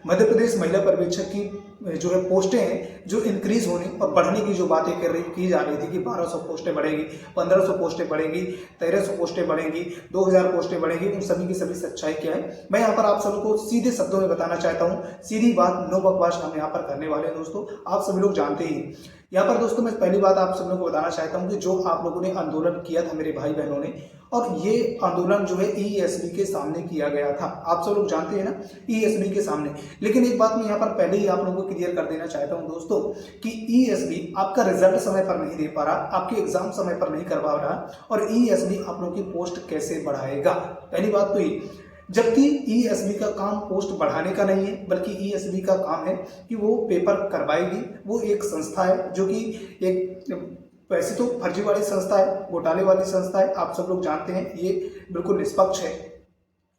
मध्य प्रदेश महिला पर्यवेक्षक की जो है पोस्टें हैं जो इंक्रीज होने और बढ़ने की जो बातें की जा रही थी कि 1200 पोस्टें बढ़ेगी, 1500 पोस्टें बढ़ेंगी, 1300 पोस्टें बढ़ेंगी, 2000 पोस्टें बढ़ेंगी, उन सभी की सभी सच्चाई क्या है मैं यहाँ पर आप सबको को सीधे शब्दों में बताना चाहता हूँ। सीधी बात, नो बकवास हम यहाँ पर करने वाले हैं दोस्तों, आप सभी लोग जानते ही। यहाँ पर दोस्तों मैं पहली बात आप सब लोगों को बताना चाहता हूँ कि जो आप लोगों ने आंदोलन किया था मेरे भाई बहनों ने, और ये आंदोलन जो है ईएसबी के सामने किया गया था, आप सब लोग जानते हैं ना, ईएसबी के सामने। लेकिन एक बात मैं यहाँ पर पहले ही आप लोगों को क्लियर कर देना चाहता हूँ दोस्तों कि ईएसबी आपका रिजल्ट समय पर नहीं दे पा रहा, आपके एग्जाम समय पर नहीं करवा रहा, और ईएसबी आप लोगों की पोस्ट कैसे बढ़ाएगा, पहली बात तो ये। जबकि ईएसबी का काम पोस्ट बढ़ाने का नहीं है, बल्कि ईएसबी का काम है कि वो पेपर करवाएगी। वो एक संस्था है जो कि एक वैसे तो फर्जीवाड़ी संस्था है, घोटाले वाली संस्था है, आप सब लोग जानते हैं, ये बिल्कुल निष्पक्ष है।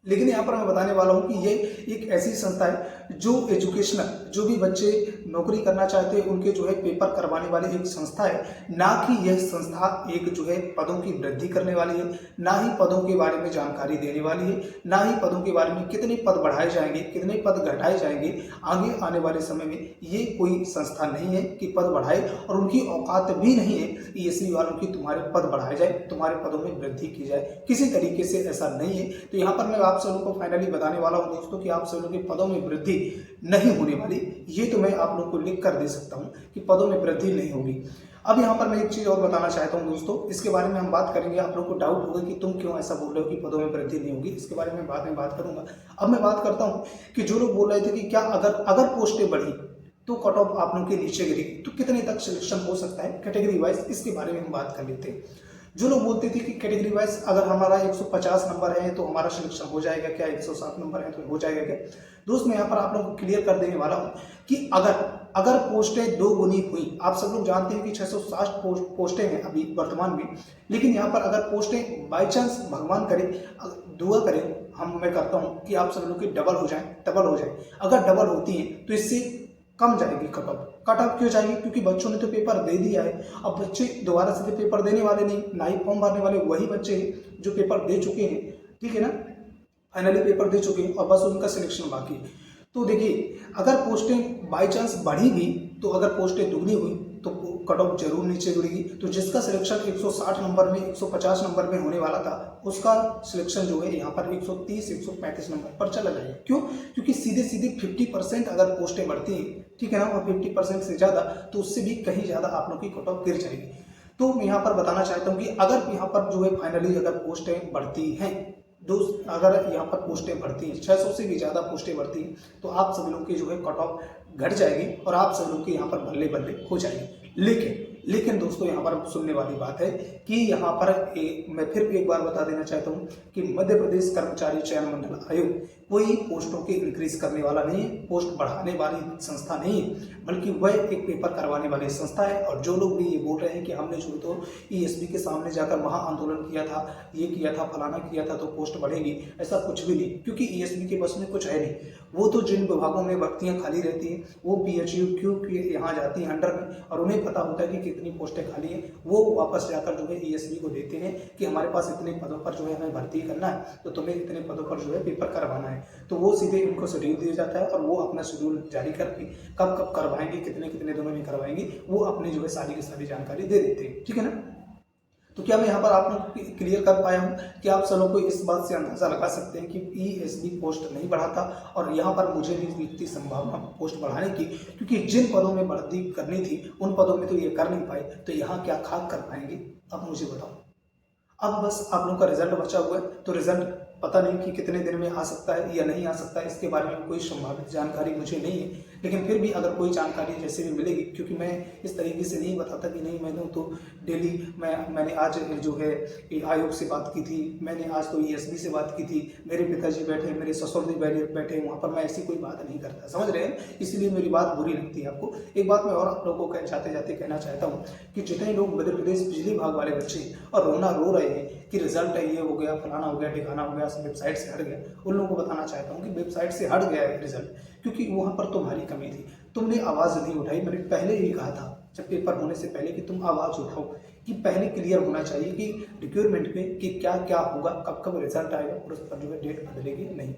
लेकिन यहाँ पर मैं बताने वाला हूँ कि ये एक ऐसी संस्था है जो एजुकेशनल, जो भी बच्चे नौकरी करना चाहते हैं उनके जो है पेपर करवाने वाली एक संस्था है, ना कि यह संस्था एक जो है पदों की वृद्धि करने वाली है, ना ही पदों के बारे में जानकारी देने वाली है, ना ही पदों के बारे में कितने पद बढ़ाए जाएंगे, कितने पद घटाए जाएंगे आगे आने वाले समय में। ये कोई संस्था नहीं है कि पद बढ़ाए, और उनकी औकात भी नहीं है ईएसबी वालों की तुम्हारे पद बढ़ाए जाए, तुम्हारे पदों में वृद्धि की जाए, किसी तरीके से ऐसा नहीं है। तो यहाँ पर मैं आप सब लोगों को फाइनली बताने वाला हूं दोस्तों कि आप सब लोगों के पदों में वृद्धि नहीं होने वाली, ये तो मैं आप लोगों को लिख कर दे सकता हूं कि पदों में वृद्धि नहीं होगी। अब यहाँ पर मैं एक चीज और बताना चाहता हूं दोस्तों, इसके बारे में हम बात करेंगे। आप लोगों को डाउट होगा कि तुम क्यों ऐसा बोल रहे हो कि पदों में वृद्धि नहीं होगी, इसके बारे में बाद में बात करूंगा। अब मैं बात करता हूँ कि जो लोग बोल रहे थे कि क्या अगर पोस्टें बढ़ी तो कट ऑफ आप लोगों के नीचे गिरेगी, तो कितने तक सिलेक्शन हो सकता है कैटेगरी वाइज, इसके बारे में हम बात कर लेते हैं। जो लोग बोलते थे कि कैटेगरी वाइज अगर हमारा 150 नंबर है तो हमारा सिलेक्शन हो जाएगा क्या, 107 नंबर है तो हो जाएगा क्या, दोस्त मैं यहाँ पर आप लोगों को क्लियर कर देने वाला हूँ कि अगर पोस्टें दो गुनी हुई, आप सब लोग जानते हैं कि 660 पोस्टें हैं अभी वर्तमान में, लेकिन यहाँ पर अगर पोस्टें बाई चांस भगवान करे, दुआ करें, मैं करता हूँ कि आप सब लोग की डबल हो जाए, अगर डबल होती है तो इससे कम जाएगी कट ऑफ क्यों जाएगी, क्योंकि बच्चों ने तो पेपर दे दिया है। अब बच्चे दोबारा से पेपर देने वाले नहीं, ना ही फॉर्म भरने वाले वही बच्चे हैं जो पेपर दे चुके हैं, ठीक है ना, फाइनली पेपर दे चुके हैं और बस उनका सिलेक्शन बाकी है। तो देखिए अगर पोस्टें बाई चांस बढ़ी भी, तो अगर पोस्टें दुगनी हुई तो कट ऑफ जरूर नीचे गिरेगी। तो जिसका सिलेक्शन 160 नंबर में, 150 नंबर में होने वाला था, उसका सिलेक्शन जो है यहाँ पर 130 135 नंबर पर चला जाएगा। क्यों? क्योंकि सीधे 50% अगर पोस्टें बढ़ती हैं, ठीक है ना, और 50% से ज़्यादा, तो उससे भी कहीं ज़्यादा आप लोग की कट ऑफ गिर जाएगी। तो मैं यहाँ पर बताना चाहता हूँ कि अगर यहाँ पर जो है फाइनली अगर पोस्टें बढ़ती हैं दोस्त, अगर यहाँ पर पोस्टें बढ़ती हैं, 600 से भी ज़्यादा पोस्टें बढ़ती हैं, तो आप सभी लोग की जो है कट ऑफ घट जाएगी और आप सभी लोग की यहाँ पर बल्ले बल्ले हो जाएगी। लेकिन दोस्तों यहाँ पर सुनने वाली बात है कि यहाँ पर मैं फिर एक बार बता देना चाहता हूँ कि मध्य प्रदेश कर्मचारी चयन मंडल आयोग कोई पोस्टों के इंक्रीज करने वाला नहीं है, पोस्ट बढ़ाने वाली संस्था नहीं है, बल्कि वह एक पेपर करवाने वाली संस्था है। और जो लोग भी ये बोल रहे हैं कि हमने जो तो ईएसबी के सामने जाकर वहाँ आंदोलन किया था, ये किया था, फलाना किया था, तो पोस्ट बढ़ेगी, ऐसा कुछ भी नहीं, क्योंकि ईएसबी के बस में कुछ है नहीं। वो तो जिन विभागों में भर्तियाँ खाली रहती हैं वो PHU क्यू के यहाँ जाती हैं अंडर में, और उन्हें पता होता है कि कितनी पोस्टें खाली हैं। वो वापस जाकर जो है ईएसबी को देते हैं कि हमारे पास इतने पदों पर जो है हमें भर्ती करना है, तो तुम्हें इतने पदों पर जो है पेपर करवाना है। तो वो सीधे उनको शेड्यूल दिया जाता है और वो अपना शेड्यूल जारी करके कब करवाएंगे, कितने दिनों में करवाएंगे, वो अपनी जो है सारी की सारी जानकारी दे देते हैं, ठीक है ना। तो क्या मैं यहाँ पर आप लोग क्लियर कर पाया हूँ कि आप सब लोग को इस बात से अंदाजा लगा सकते हैं कि ईएसबी पोस्ट नहीं बढ़ाता, और यहाँ पर मुझे भी दिखती संभावना पोस्ट बढ़ाने की, क्योंकि जिन पदों में भर्ती करनी थी उन पदों में तो ये कर नहीं पाए, तो यहाँ क्या खाक कर पाएंगे, अब मुझे बताओ। अब बस आप लोगों का रिजल्ट बचा हुआ है, तो रिजल्ट पता नहीं कि कितने दिन में आ सकता है या नहीं आ सकता है, इसके बारे में कोई संभावित जानकारी मुझे नहीं है। लेकिन फिर भी अगर कोई जानकारी जैसे भी मिलेगी, क्योंकि मैं इस तरीके से नहीं बताता कि नहीं मैंने तो डेली मैंने आज जो है आयोग से बात की थी, मैंने आज तो ईएसबी से बात की थी, मेरे पिताजी बैठे, मेरे ससुर जी बैठे, वहाँ पर मैं ऐसी कोई बात नहीं करता, समझ रहे हैं, इसलिए मेरी बात बुरी लगती है आपको। एक बात मैं और आप लोगों को जाते जाते कहना चाहता हूँ कि जितने लोग मध्य प्रदेश बिजली विभाग वाले बच्चे और रो रहे हैं कि रिजल्ट है, ये हो गया, फलाना हो गया, ठिकाना हो गया, वेबसाइट से हट गया, उन लोगों को बताना चाहता हूँ कि वेबसाइट से हट गया है रिजल्ट, क्योंकि वहाँ पर तुम्हारी कमी थी, तुमने आवाज़ नहीं उठाई। मैंने पहले ही कहा था जब पेपर होने से पहले कि तुम आवाज़ उठाओ, कि पहले क्लियर होना चाहिए कि रिक्वायरमेंट में कि क्या क्या होगा, कब रिजल्ट आएगा, और उस पर जो है डेट बदलेगी नहीं।